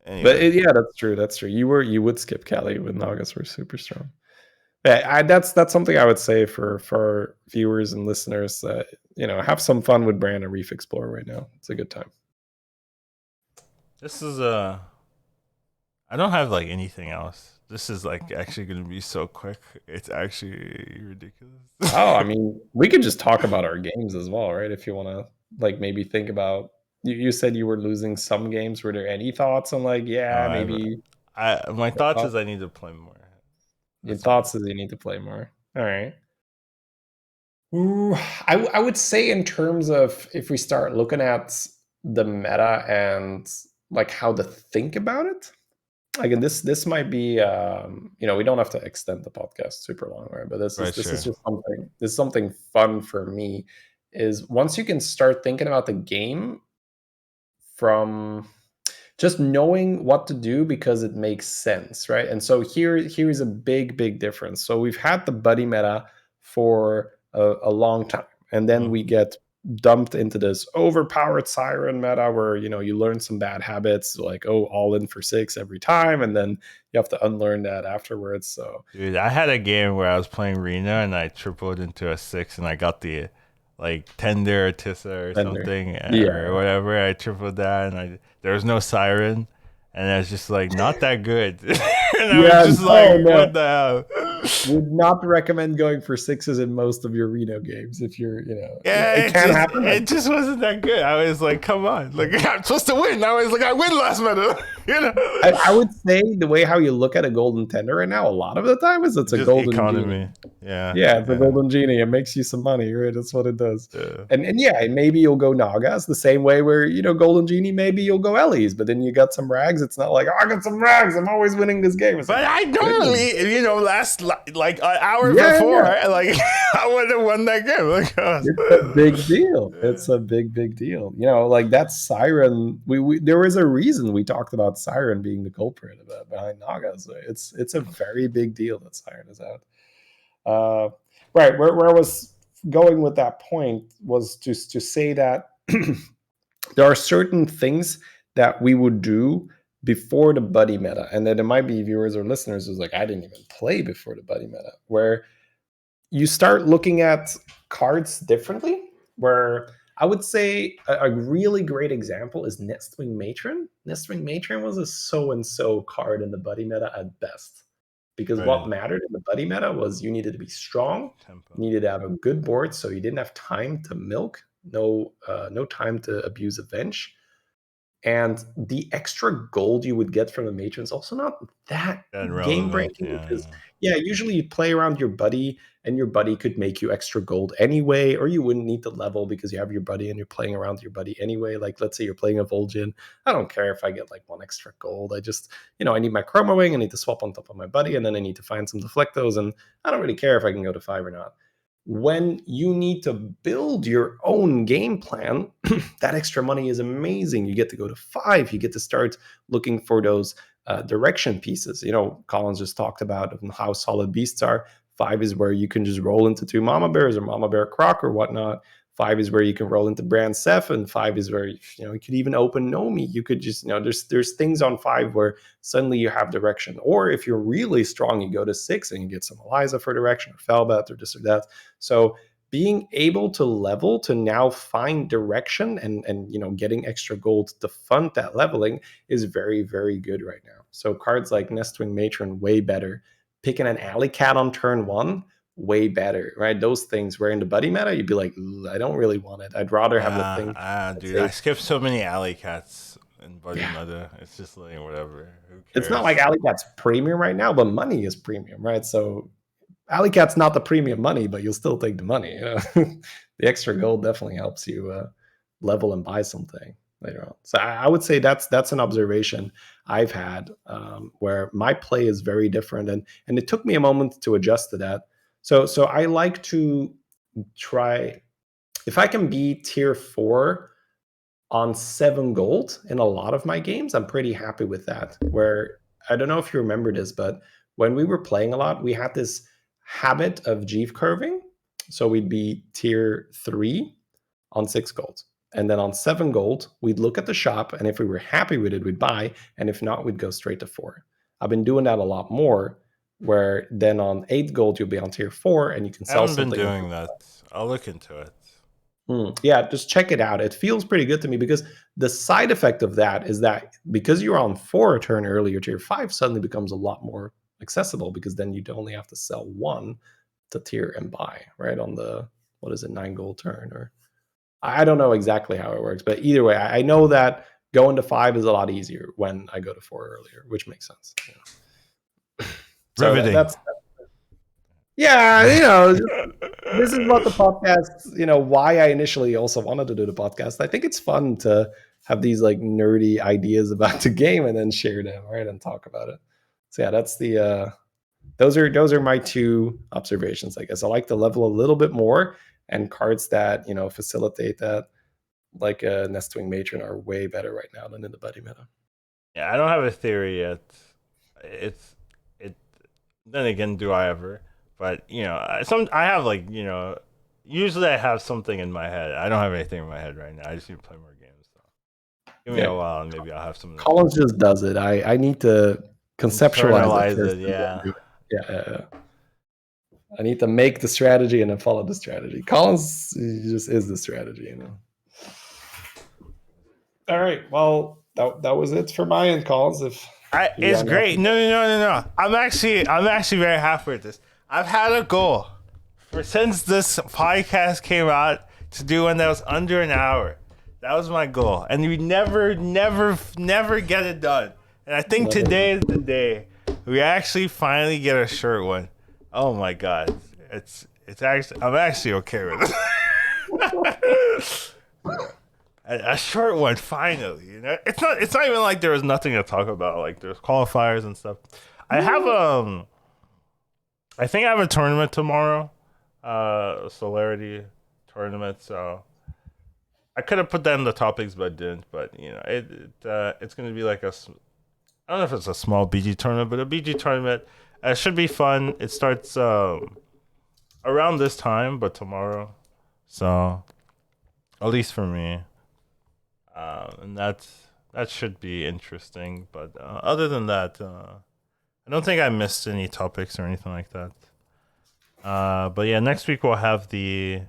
But Anyway, yeah, that's true. That's true. You would skip Cali when Nagas were super strong. Yeah, that's something I would say for viewers and listeners. Have some fun with Brand and Reef Explorer right now. It's a good time. this is I don't have like anything else. This is like actually gonna be so quick. It's actually ridiculous. Oh, I mean, we could just talk about our games as well, right? If you want to, like, maybe think about. You said you were losing some games. Were there any thoughts on, like, yeah, maybe My thoughts is I need to play more. your That's my thoughts is you need to play more. All right. Ooh, I would say in terms of, if we start looking at the meta and like how to think about it, again, this might be, we don't have to extend the podcast super long, right? But this is right. this Sure. is just something fun for me, is once you can start thinking about the game from just knowing what to do because it makes sense, right? And so here's a big difference. So we've had the buddy meta for a long time, and then we get dumped into this overpowered Siren meta where you learn some bad habits, like all in for 6 every time, and then you have to unlearn that afterwards. So Dude, I had a game where I was playing Rena and I tripled into a 6 and I got the like Tender or Tissa or then there, something or yeah, whatever. I tripled that and there was no Siren and I was just like not that good. And I was yeah, just no, like, no. what the hell? Would not recommend going for 6s in most of your Reno games if you're, Yeah, it can happen. it just wasn't that good. I was like, come on, like I'm supposed to win. I was like, I win last meta, you know. I would say the way how you look at a golden tender right now, a lot of the time is it's a Just golden genie. economy. Yeah, Yeah, it's a yeah, golden genie. It makes you some money, right? That's what it does. yeah. And yeah, maybe you'll go Nagas the same way where golden genie. Maybe you'll go Ellie's, but then you got some rags. It's not like I got some rags. I'm always winning this game. It's But like, I normally, last like an hour yeah, before, yeah. like I would have won that game. Like, It's a big deal. It's a big deal. Like that Siren. There was a reason we talked about Siren being the culprit behind Nagas. It's a very big deal that Siren is out. Right. Where I was going with that point was just to say that there are certain things that we would do before the buddy meta, and that there might be viewers or listeners who's like, I didn't even play before the buddy meta, where you start looking at cards differently. Where I would say a really great example is Nestwing Matron. Nestwing Matron was a so-and-so card in the buddy meta at best. Because what right. mattered in the buddy meta was you needed to be strong, Tempo. you needed to have a good board, so you didn't have time to milk, no time to abuse a bench. And the extra gold you would get from the matrons also not that That game relevant. breaking, Yeah, because usually you play around your buddy and your buddy could make you extra gold anyway, or you wouldn't need to level because you have your buddy and you're playing around your buddy anyway. Like let's say you're playing a Vol'jin, I don't care if I get like 1 extra gold. I just I need my Chroma Wing, I need to swap on top of my buddy, and then I need to find some Deflectos, and I don't really care if I can go to 5 or not. When you need to build your own game plan, that extra money is amazing. You get to go to 5. You get to start looking for those direction pieces. Collins just talked about how solid beasts are. 5 is where you can just roll into 2 Mama Bears or Mama Bear Croc or whatnot. 5 is where you can roll into Brand Seth, and 5 is where you could even open Nomi. You could just there's things on 5 where suddenly you have direction. Or if you're really strong, you go to 6 and you get some Eliza for direction or Felbat or this or that. So being able to level to now find direction and getting extra gold to fund that leveling is very, very good right now. So cards like Nestwing Matron, way better. Picking an Alley Cat on turn 1, way better, right? Those things where in the buddy meta, you'd be like, I don't really want it. I'd rather have the thing. Dude, I skipped so many alley cats in buddy meta. It's just like whatever. Who cares? It's not like Alley Cat's premium right now, but money is premium, right? So Alley Cat's not the premium money, but you'll still take the money. The extra gold definitely helps you level and buy something later on. So I would say that's an observation I've had where my play is very different, and it took me a moment to adjust to that. So I like to try, if I can be tier 4 on 7 gold in a lot of my games, I'm pretty happy with that. Where I don't know if you remember this, but when we were playing a lot, we had this habit of Jeeve curving. So we'd be tier 3 on 6 gold. And then on 7 gold, we'd look at the shop, and if we were happy with it, we'd buy. And if not, we'd go straight to 4. I've been doing that a lot more, where then on 8 gold, you'll be on tier 4 and you can I sell haven't been something. doing that. I'll look into it. Yeah, just check it out. It feels pretty good to me, because the side effect of that is that because you're on 4 a turn earlier, tier 5 suddenly becomes a lot more accessible, because then you'd only have to sell 1 to tier and buy, right? On the, 9 gold turn, or I don't know exactly how it works, but either way, I know that going to 5 is a lot easier when I go to 4 earlier, which makes sense. So Riveting. that's this is what the podcast, why I initially also wanted to do the podcast. I think it's fun to have these like nerdy ideas about the game and then share them, right, and talk about it. So yeah, that's the those are my 2 observations. I guess I like to level a little bit more, and cards that facilitate that, like a Nestwing Matron, are way better right now than in the buddy meta. Yeah, I don't have a theory yet. It's it. Then again, do I ever? But I have like usually I have something in my head. I don't have anything in my head right now. I just need to play more games. So give me Yeah, a while, and maybe I'll have something to Collins just does it. I need to conceptualize it internalize first it. and then Yeah. do it. Yeah. I need to make the strategy and then follow the strategy. Collins just is the strategy. All right. Well, that was it for my end, Collins. If you It's got great. nothing. No. I'm actually very happy with this. I've had a goal since this podcast came out to do one that was under an hour. That was my goal, and we never get it done. And I think Never. today is the day we actually finally get a short one. Oh my god, it's actually I'm actually okay with it. A short one finally. It's not even like there was nothing to talk about. Like there's qualifiers and stuff. I have I think I have a tournament tomorrow, a Celerity tournament. So I could have put that in the topics, but didn't. But it's gonna be like I don't know if it's a small BG tournament, but a BG tournament. It should be fun. It starts around this time, but tomorrow. So at least for me. And that should be interesting. But other than that, I don't think I missed any topics or anything like that. But yeah, next week we'll have the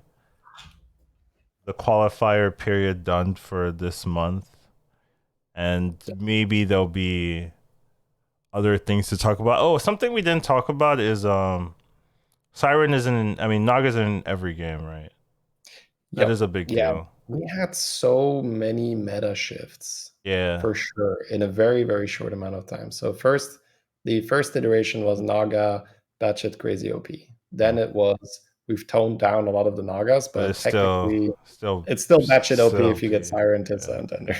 qualifier period done for this month, and maybe there'll be other things to talk about. Oh, something we didn't talk about is Siren isn't. I mean, Naga's in every game, right? That is a big Yeah. deal. We had so many meta shifts Yeah, for sure in a very, very short amount of time. So the first iteration was Naga batshit crazy OP. Then it was we've toned down a lot of the Nagas, but but it's still technically still it's still batshit OP still if you get P. Siren, Yeah, Tissa, and Tender. yeah.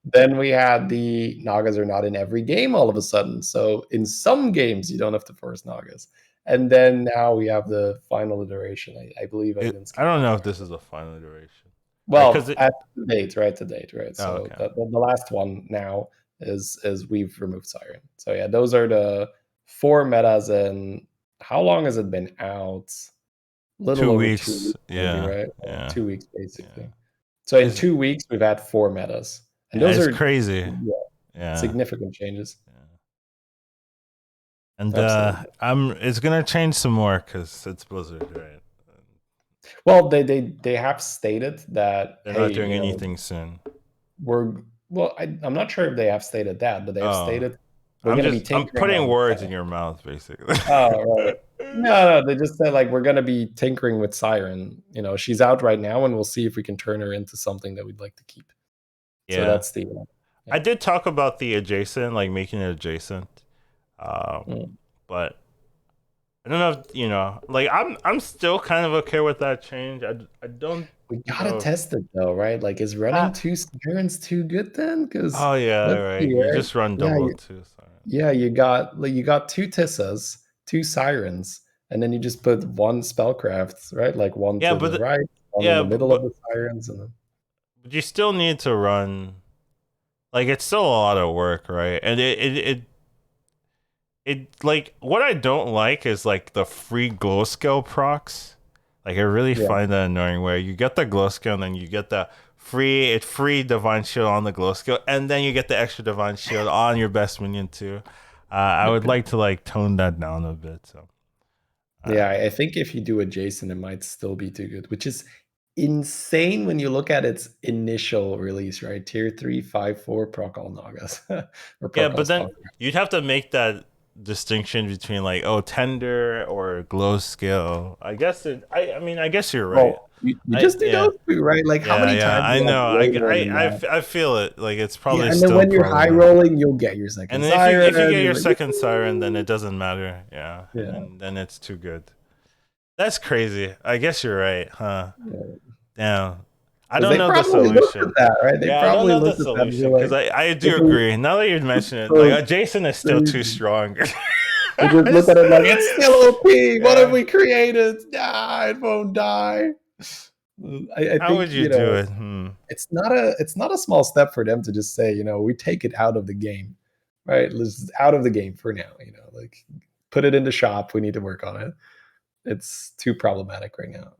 Then we had the Nagas are not in every game all of a sudden. So in some games you don't have to force Nagas. And then now we have the final iteration, I believe against I don't know if Qualifier. this is a final iteration, right? Because Well, at the date, right? To date, right? oh, So okay, the last one now is we've removed Siren. So yeah, those are the four metas. And how long has it been out? Little two over 2 weeks. weeks, maybe, Yeah, right? yeah, 2 weeks yeah. basically. So in It's 2 weeks, we've had four metas, and yeah, those it's are crazy. yeah, Yeah, significant changes. yeah. And Absolutely. it's gonna change some more because it's Blizzard, right? Well, they have stated that They're hey, not doing anything soon. we're well. I'm not sure if they have stated that, but they have Oh, stated we're going to be I'm tinkering putting on. words in your mouth, basically. Oh, right. No, they just said like we're gonna be tinkering with Siren. She's out right now, and we'll see if we can turn her into something that we'd like to keep. So Yeah, that's the yeah. I did talk about the adjacent, like making it adjacent. Mm. But I don't know if like I'm still kind of okay with that change. I don't We gotta know. test it though, right? Like, is running two Sirens too good then? Because Oh yeah, let's right. see, You right? just run Yeah, double too. Sorry. you got two Tissas, two Sirens, and then you just put one spellcraft, right? Like one Yeah, to but the right, one in yeah, the middle of the Sirens, and then but you still need to run. Like it's still a lot of work, right? And it like what I don't like is like the free glow scale procs. Like I really yeah. find that annoying where you get the glow scale and then you get the free divine shield on the glow scale and then you get the extra divine shield on your best minion too. I would like to like tone that down a bit. So Yeah, I think if you do adjacent, it might still be too good, which is insane when you look at its initial release, right? Tier 3, 5, 4, proc all Nagas or yeah, proc all but then spell. you'd have to make that distinction between like tender or glow scale. I mean I guess you're right. Well, you just do Yeah. those two, right? Like how many Yeah, times I do you have know. way more than that? I feel it. Like it's Yeah, probably and then still when you're high problematic. rolling, you'll get your second And then if you get siren. your You're like, second siren, then it doesn't matter. Yeah, yeah, and then it's too good. That's crazy. I guess you're right, huh? Damn. I because don't they know the probably looked at solution. that, right? They Yeah, I don't probably know the looked at that and be solution because like, I this do is agree. Now that you mention it, like so Jason is still too crazy. strong. They just look at it like it's still OP. What have Yeah. we created? Nah, it won't die. I How think would you do it? it's not a small step for them to just say, we take it out of the game, right? It's out of the game for now. Like put it in the shop. We need to work on it. It's too problematic right now.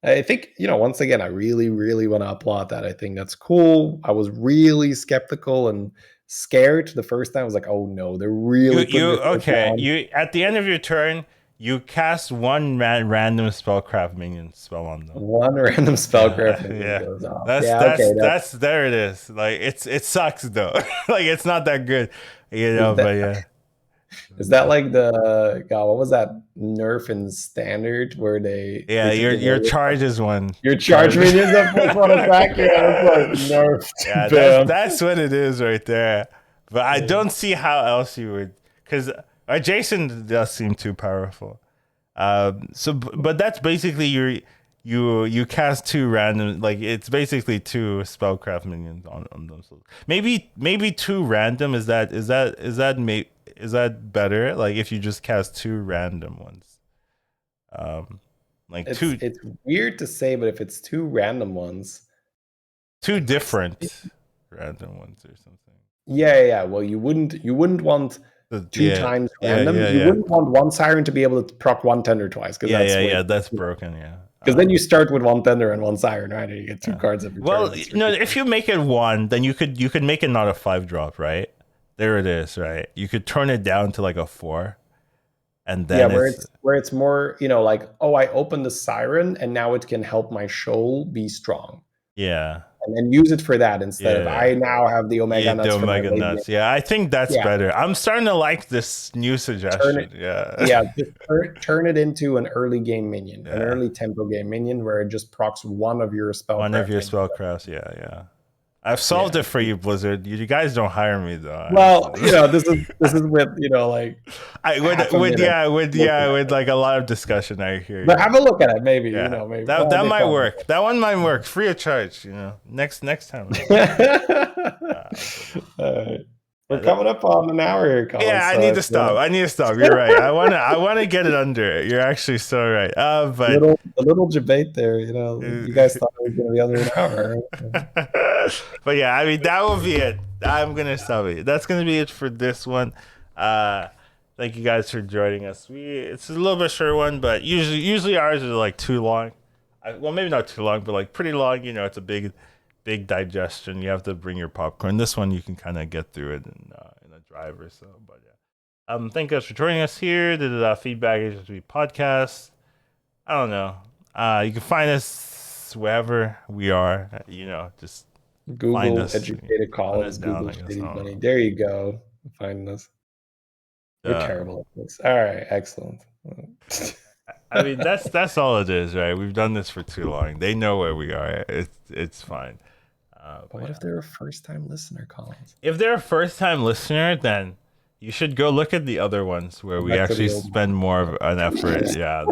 I think, once again, I really, really want to applaud that. I think that's cool. I was really skeptical and scared the first time. I was like, oh no, they're really putting their foot down. You at the end of your turn, you cast one random spellcraft minion spell on them. One random spellcraft minion goes off. That's there it is. Like it sucks though. Like it's not that good, but yeah. Is that like what was that nerf in standard where they your charge is one. Your charge minions up plus one attack? Yeah, that's like nerfed. Yeah, that's what it is right there. But I don't see how else you would, because Jason does seem too powerful. But that's basically you cast two random, like it's basically two spellcraft minions on themselves. Maybe two random. Is that better? Like if you just cast two random ones. It's weird to say, but if it's two random ones, two different random ones or something. Yeah. Well, you wouldn't want two times random. You wouldn't want one Siren to be able to proc one tender twice. That's broken. Yeah. Because then you start with one tender and one Siren, right? And you get two cards every turn. Well, if you make it one, then you could make it not a 5-drop, right? There it is, right? You could turn it down to like a 4. And then where it's more, like, oh, I opened the Siren and now it can help my shoal be strong. Yeah. And then use it for that instead of I now have the Omega Nuts. The Omega Nuts. Yeah, I think that's better. I'm starting to like this new suggestion. Just turn it into an early game minion, an early tempo game minion where it just procs one of your spellcrafts. One of your spellcrafts, yeah. I've solved it for you, Blizzard. You guys don't hire me though. Well, this is with like with like a lot of discussion. I hear you. But have a look at it, maybe. Maybe that might work. That one might work, free of charge. Next time. We're coming up on an hour here, Collins. Yeah, I need to stop. You're right. I wanna get it under. You're actually so right. But a little debate there. You guys thought it was gonna be under an hour. Right? But yeah, I mean that will be it. I'm gonna stop it. That's gonna be it for this one. Thank you guys for joining us. It's a little bit short one, but usually ours are like too long. Well, maybe not too long, but like pretty long. It's a big digestion. You have to bring your popcorn. This one you can kind of get through it in a drive or so. But yeah, thank you guys for joining us here. This is Feedback HSBG podcast. I don't know. You can find us wherever we are. Just Google find us, Educatedcollins. Google Shady Bunny. There you go. Find us. We're terrible at this. All right, excellent. I mean, that's all it is, right? We've done this for too long. They know where we are. It's fine. But what if they're a first-time listener, Collins? If they're a first-time listener, then you should go look at the other ones where we actually spend more of an effort. Yeah,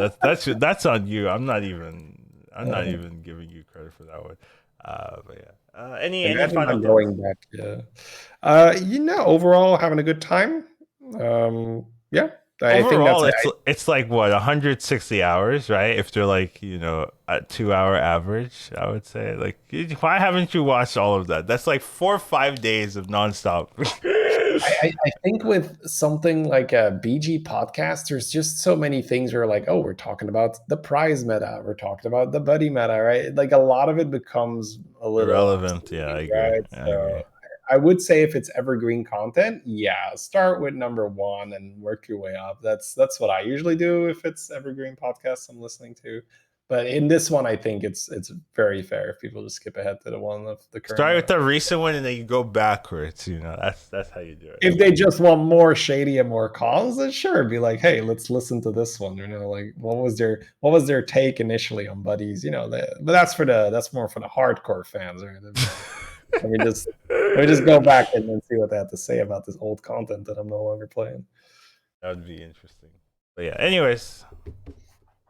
that's on you. I'm not even giving you credit for that one. But yeah, any final going back? Yeah, overall having a good time. Yeah. Overall, it's like what 160 hours, right? If they're like a 2-hour average, I would say. Like, why haven't you watched all of that? That's like 4 or 5 days of nonstop. I think with something like a BG podcast, there's just so many things where like, oh, we're talking about the prize meta, we're talking about the buddy meta, right? Like a lot of it becomes a little irrelevant. Yeah, I agree. Right? I agree. I would say if it's evergreen content, start with number 1 and work your way up. That's what I usually do if it's evergreen podcasts I'm listening to. But in this one, I think it's very fair if people just skip ahead to the one of the current. Start with the recent one and then you go backwards. That's how you do it. If they just want more shady and more calls, then sure, be like, hey, let's listen to this one. Like what was their take initially on buddies? But that's more for the hardcore fans, right? Let me just go back and then see what they have to say about this old content that I'm no longer playing. That would be interesting. But yeah, anyways,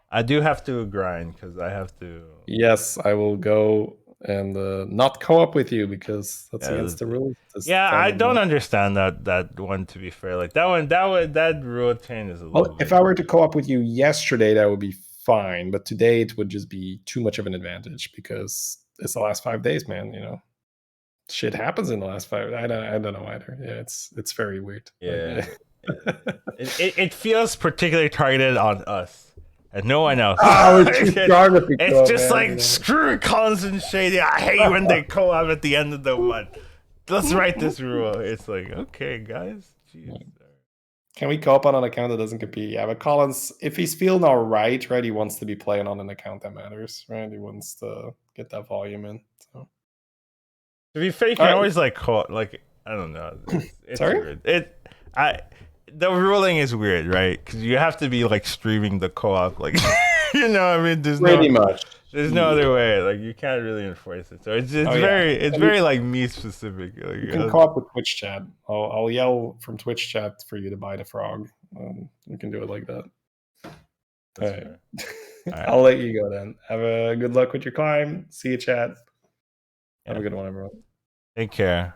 I do have to grind because I have to. Yes, I will go and not co-op with you because that's against the rules. I don't understand that one. To be fair, like that rule change is a little. If I were to co-op with you yesterday, that would be fine. But today it would just be too much of an advantage because it's the last 5 days, man. Shit happens in the last 5. I don't know either. Yeah, it's very weird. Yeah. It feels particularly targeted on us and no one else. It's just like, screw Collins and Shady. I hate when they co-op at the end of the month. Let's write this rule. It's like, okay, guys. Jeez. Can we co-op on an account that doesn't compete? Yeah, but Collins, if he's feeling all right, he wants to be playing on an account that matters, right? He wants to get that volume in. So. To be fair, you can always like I don't know. It's Sorry? weird. The ruling is weird, right? Because you have to be like streaming the co-op, like I mean, there's no other way. Like you can't really enforce it. So it's very like me specific. Like, you can co-op with Twitch chat. I'll yell from Twitch chat for you to buy the frog. We can do it like that. All right. I'll let you go then. Have a good luck with your climb. See you, chat. Have a good one, everyone. Take care.